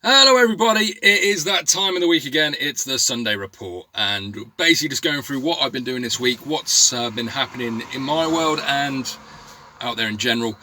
Hello everybody, it is that time of the week again. It's the Sunday report, and basically just going through what I've been doing this week, what's been happening in my world and out there in general.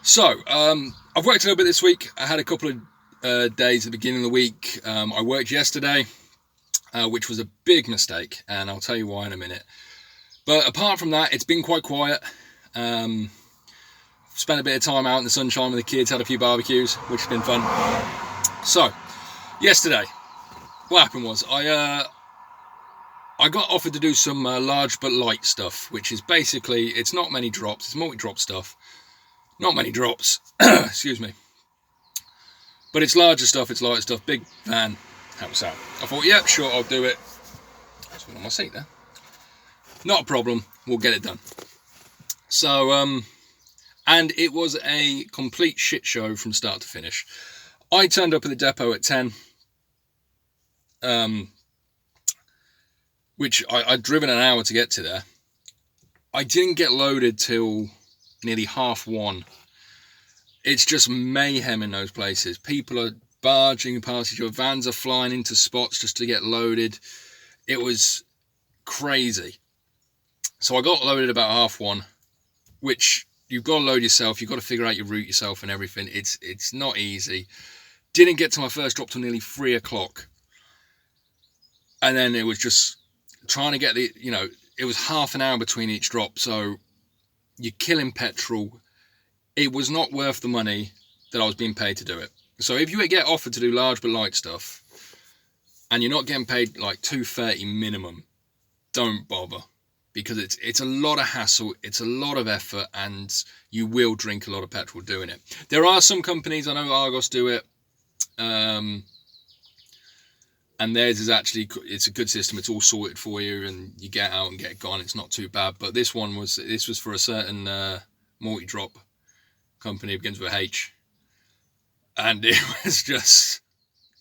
So I've worked a little bit this week. I had a couple of days at the beginning of the week. I worked yesterday, which was a big mistake, and I'll tell you why in a minute. But apart from that, it's been quite quiet. Spent a bit of time out in the sunshine with the kids, had a few barbecues, which has been fun. So, yesterday, what happened was I got offered to do some large but light stuff, which is basically, it's not many drops, it's multi-drop stuff. Not many drops, excuse me. But it's larger stuff, it's lighter stuff, big van, helps out. I thought, yeah, sure, I'll do it. That's one on my seat there. Not a problem, we'll get it done. So, and it was a complete shit show from start to finish. I turned up at the depot at 10, which I'd driven an hour to get to there. I didn't get loaded till nearly 1:30. It's just mayhem in those places. People are barging past each other, vans are flying into spots just to get loaded. It was crazy. So I got loaded about 1:30, which you've got to load yourself, you've got to figure out your route yourself and everything. It's not easy. Didn't get to my first drop till nearly 3 o'clock. And then it was just trying to get it was half an hour between each drop. So you're killing petrol. It was not worth the money that I was being paid to do it. So if you get offered to do large but light stuff and you're not getting paid like $2.30 minimum, don't bother. Because it's a lot of hassle, it's a lot of effort, and you will drink a lot of petrol doing it. There are some companies, I know Argos do it, and theirs is actually, it's a good system, it's all sorted for you, and you get out and get gone, it's not too bad. But this was for a certain multi-drop company, it begins with H, and it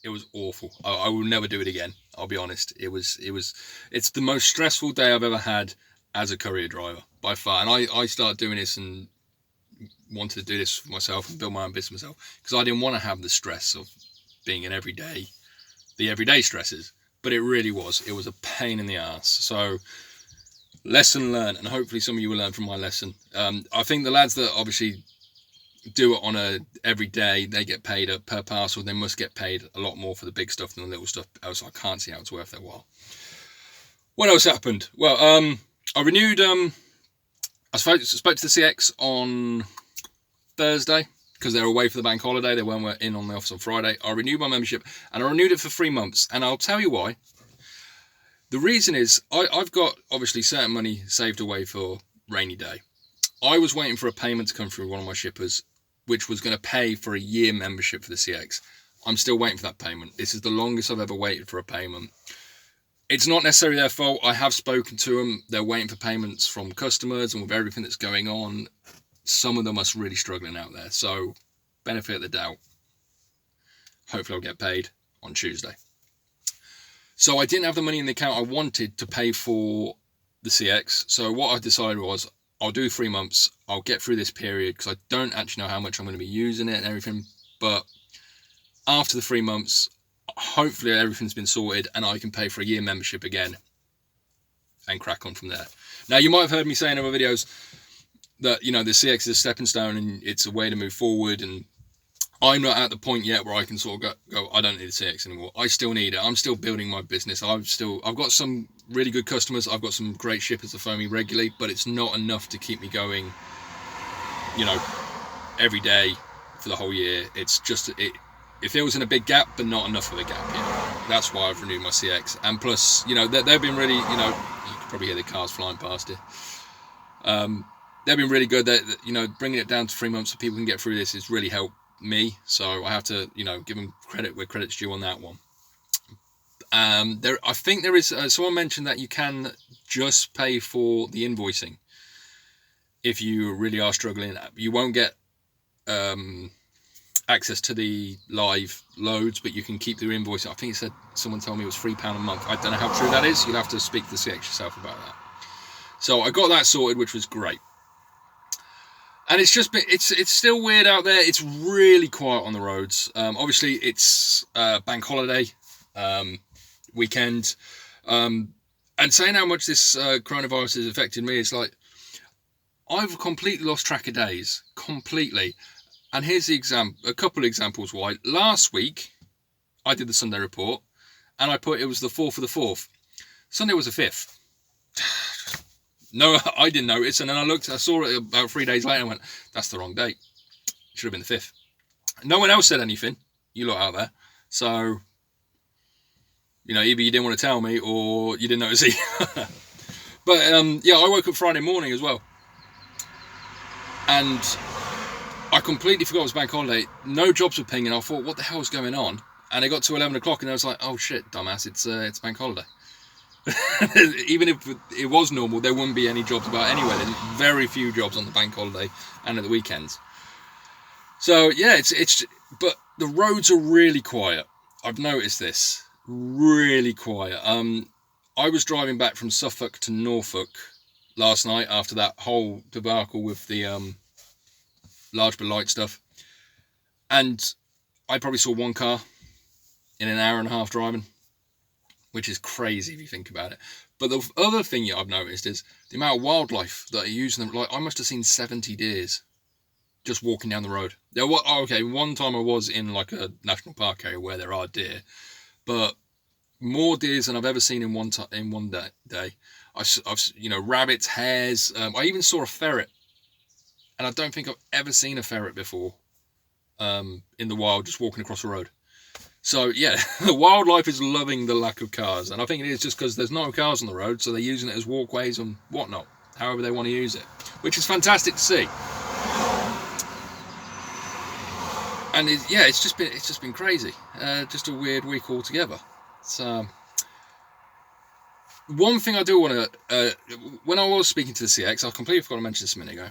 was awful. I will never do it again, I'll be honest. It's the most stressful day I've ever had as a courier driver, by far. And I started doing this and wanted to do this for myself and build my own business myself, because I didn't want to have the stress of being the everyday stresses. But it really was. It was a pain in the ass. So, lesson learned, and hopefully some of you will learn from my lesson. I think the lads that obviously do it on a every day, they get paid per parcel. They must get paid a lot more for the big stuff than the little stuff, else I can't see how it's worth their while. What else happened? Well, I renewed, I spoke to the CX on Thursday, because they were away for the bank holiday. They weren't in on the office on Friday. I renewed my membership, and I renewed it for 3 months, and I'll tell you why. The reason is, I've got obviously certain money saved away for rainy day. I was waiting for a payment to come through one of my shippers, which was going to pay for a year membership for the CX. I'm still waiting for that payment. This is the longest I've ever waited for a payment. It's not necessarily their fault. I have spoken to them. They're waiting for payments from customers, and with everything that's going on, some of them are really struggling out there. So, benefit of the doubt. Hopefully I'll get paid on Tuesday. So I didn't have the money in the account I wanted to pay for the CX. So what I decided was, I'll do 3 months. I'll get through this period, because I don't actually know how much I'm going to be using it and everything. But after the 3 months, hopefully everything's been sorted and I can pay for a year membership again and crack on from there. Now, you might have heard me say in other videos that, the CX is a stepping stone and it's a way to move forward. And I'm not at the point yet where I can sort of go, I don't need a CX anymore. I still need it. I'm still building my business. I've got some really good customers. I've got some great shippers that phone me regularly, but it's not enough to keep me going, every day for the whole year. It's just, it fills in a big gap, but not enough of a gap. That's why I've renewed my CX. And plus, they've been really, you can probably hear the cars flying past here. They've been really good. Bringing it down to 3 months so people can get through this has really helped me. So I have to, give them credit where credit's due on that one. I think there is, someone mentioned that you can just pay for the invoicing if you really are struggling. You won't get access to the live loads, but you can keep the invoicing. I think someone told me it was £3 a month. I don't know how true that is. You'll have to speak to the CX yourself about that. So I got that sorted, which was great. And it's just been, it's still weird out there. It's really quiet on the roads. Obviously, it's bank holiday weekend. And saying how much this coronavirus has affected me, it's like I've completely lost track of days. Completely. And here's a couple of examples why. Last week, I did the Sunday report, and I put it was the 4th of the 4th. Sunday was the 5th. No, I didn't notice, and then I saw it about 3 days later and went, that's the wrong date. It should have been the 5th. No one else said anything, you lot out there. So, either you didn't want to tell me or you didn't notice either. But, I woke up Friday morning as well. And I completely forgot it was bank holiday. No jobs were pinging. I thought, what the hell's going on? And it got to 11 o'clock and I was like, oh shit, dumbass, it's bank holiday. Even if it was normal, there wouldn't be any jobs about anywhere. There's very few jobs on the bank holiday and at the weekends. So yeah, but the roads are really quiet. I've noticed this, really quiet. I was driving back from Suffolk to Norfolk last night after that whole debacle with the large but light stuff, and I probably saw one car in an hour and a half driving, which is crazy if you think about it. But the other thing I've noticed is the amount of wildlife that are using them. Like, I must have seen 70 deers just walking down the road. One time I was in like a national park area where there are deer, but more deers than I've ever seen in one day. I've rabbits, hares. I even saw a ferret, and I don't think I've ever seen a ferret before in the wild, just walking across the road. So yeah, the wildlife is loving the lack of cars, and I think it is just because there's no cars on the road, so they're using it as walkways and whatnot, however they want to use it, which is fantastic to see. And it's just been crazy, just a weird week altogether. So one thing I do want to, when I was speaking to the CX, I completely forgot to mention this a minute ago.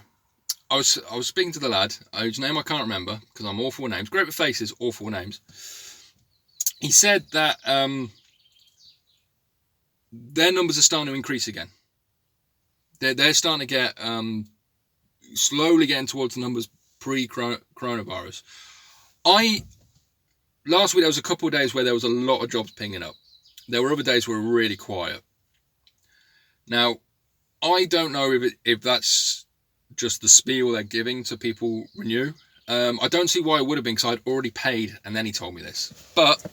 I was speaking to the lad whose name I can't remember because I'm awful with names. Great with faces, awful with names. He said that their numbers are starting to increase again. They're starting to get slowly getting towards the numbers pre-coronavirus. Last week there was a couple of days where there was a lot of jobs pinging up. There were other days where we were really quiet. Now, I don't know if that's just the spiel they're giving to people renew. I don't see why it would have been, because I'd already paid and then he told me this. But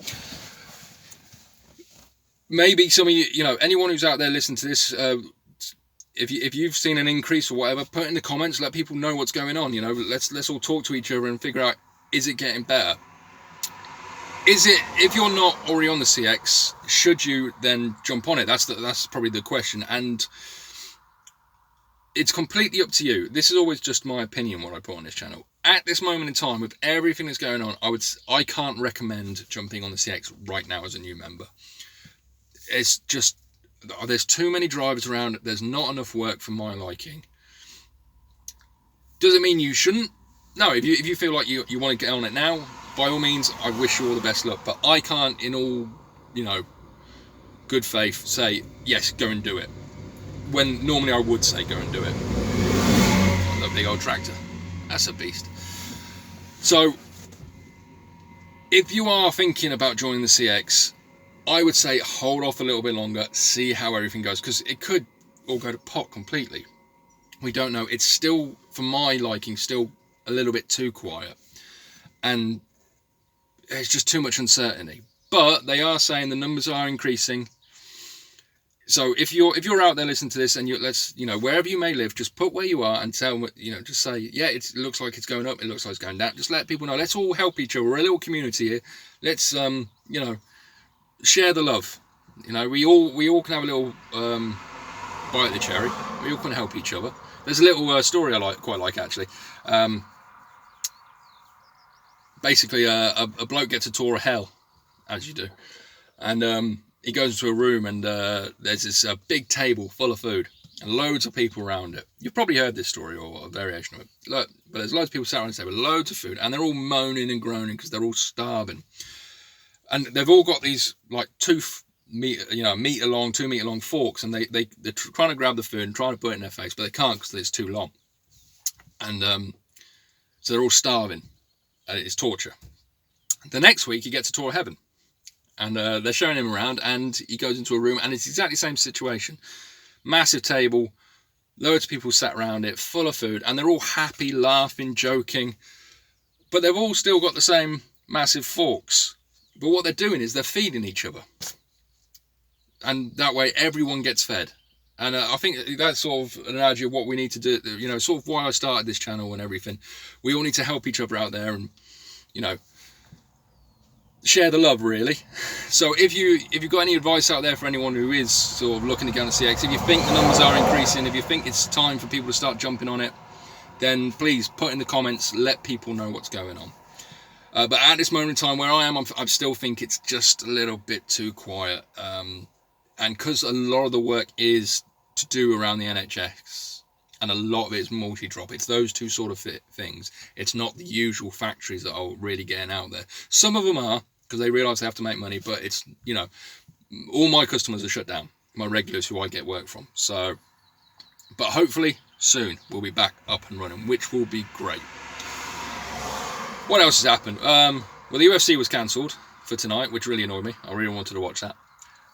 maybe some of you, anyone who's out there listening to this, if you've seen an increase or whatever, put in the comments, let people know what's going on. Let's all talk to each other and figure out, is it getting better? If you're not already on the CX, should you then jump on it? That's probably the question. And it's completely up to you. This is always just my opinion, what I put on this channel. At this moment in time, with everything that's going on, I can't recommend jumping on the CX right now as a new member. It's just, there's too many drivers around. There's not enough work for my liking. Does it mean you shouldn't? No, if you feel like you want to get on it now, by all means, I wish you all the best luck. But I can't, in all, good faith, say, yes, go and do it. When normally I would say, go and do it. That big old tractor. That's a beast. So, if you are thinking about joining the CX, I would say hold off a little bit longer, see how everything goes, because it could all go to pot completely. We don't know. It's still, for my liking, still a little bit too quiet. And there's just too much uncertainty. But they are saying the numbers are increasing. So if you're out there listening to this and wherever you may live, just put where you are and tell them, just say, yeah, it looks like it's going up, it looks like it's going down. Just let people know. Let's all help each other. We're a little community here. Let's share the love. We all can have a little bite of the cherry. We all can help each other. There's a little story I quite like actually. Basically, a bloke gets a tour of hell, as you do, and he goes into a room and there's this big table full of food and loads of people around it. You've probably heard this story or a variation of it. But there's loads of people sat around the table, loads of food, and they're all moaning and groaning because they're all starving. And they've all got these like 2 meter long forks, and they're trying to grab the food and trying to put it in their face, but they can't because it's too long. and so they're all starving. It's torture. The next week, he gets a tour of heaven, and they're showing him around, and he goes into a room, and it's exactly the same situation. Massive table, loads of people sat around it, full of food, and they're all happy, laughing, joking, but they've all still got the same massive forks. But what they're doing is they're feeding each other, and that way everyone gets fed. And I think that's sort of an analogy of what we need to do, you know, sort of why I started this channel and everything. We all need to help each other out there and, you know, share the love, really. So if you've got any advice out there for anyone who is sort of looking to get on the CX, if you think the numbers are increasing, if you think it's time for people to start jumping on it, then please put in the comments, let people know what's going on. But at this moment in time where I am, I still think it's just a little bit too quiet. And because a lot of the work is to do around the NHS, and a lot of it is multi-drop, it's those two sort of things. It's not the usual factories that are really getting out there. Some of them are, because they realise they have to make money, but it's, you know, all my customers are shut down, my regulars who I get work from. So, but hopefully soon we'll be back up and running, which will be great. What else has happened? Well, the UFC was cancelled for tonight, which really annoyed me. I really wanted to watch that.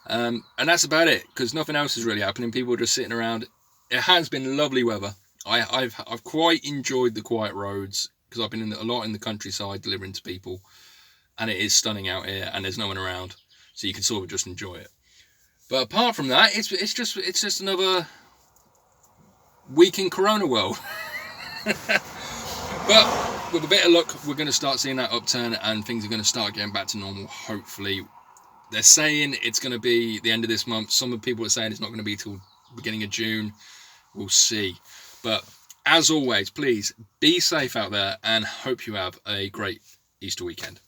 And that's about it, because nothing else is really happening. People are just sitting around. It has been lovely weather. I've quite enjoyed the quiet roads, because I've been a lot in the countryside delivering to people, and it is stunning out here, and there's no one around, so you can sort of just enjoy it. But apart from that, it's just another week in Corona world. But with a bit of luck, we're going to start seeing that upturn, and things are going to start getting back to normal, hopefully. They're saying it's going to be the end of this month. Some people are saying it's not going to be till beginning of June. We'll see. But as always, please be safe out there, and hope you have a great Easter weekend.